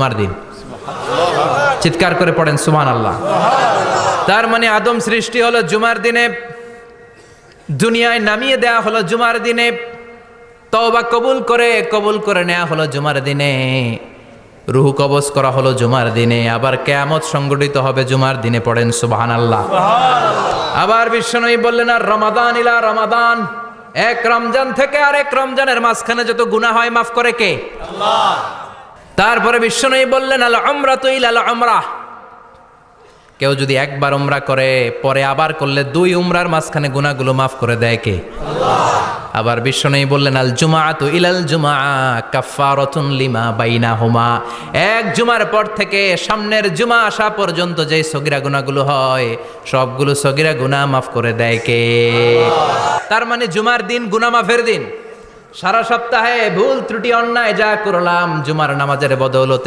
জুমার দিন চিৎকার করে পড়েন সুবহানাল্লাহ। তার মানে আদম সৃষ্টি হলো জুমার দিনে, দুনিয়ায় নামিয়ে দেয়া হলো জুমার দিনে, তওবা কবুল করে নেওয়া হলো জুমার দিনে, রূহ কবজ করা হলো জুমার দিনে, আবার কিয়ামত সংগঠিত হবে জুমার দিনে। পড়েন সুবহানাল্লাহ। আবার বিশ্বনবী বললেন, আর রমাদান ইলা রমাদান, এক রমজান থেকে আরেক রমজানের মাঝখানে যত গুনাহ হয় মাফ করে কে? আল্লাহ। তারপরে বিশ্বনবী বললেন, আল উমরাতু ইলাল উমরাহ, কেউ যদি একবার উমরা করে পরে আবার করলে দুই উমরার মাঝখানে গুনাহগুলো মাফ করে দেয় কে? আল্লাহ। আবার বিশ্বনবী বললেন, আল জুমআতু ইলাল জুমআ কাফফারাতুন লিমা বাইনাহুমা, এক জুমার পর থেকে সামনের জুমা আসা পর্যন্ত যে সগীরা গুনাহগুলো হয় সবগুলো সগীরা গুনাহ মাফ করে দেয় কে? তার মানে জুমার দিন গুনাহ মাফের দিন। সারা সপ্তাহে ভুল ত্রুটি অন্যায় যা করলাম জুমার নামাজের বদৌলতে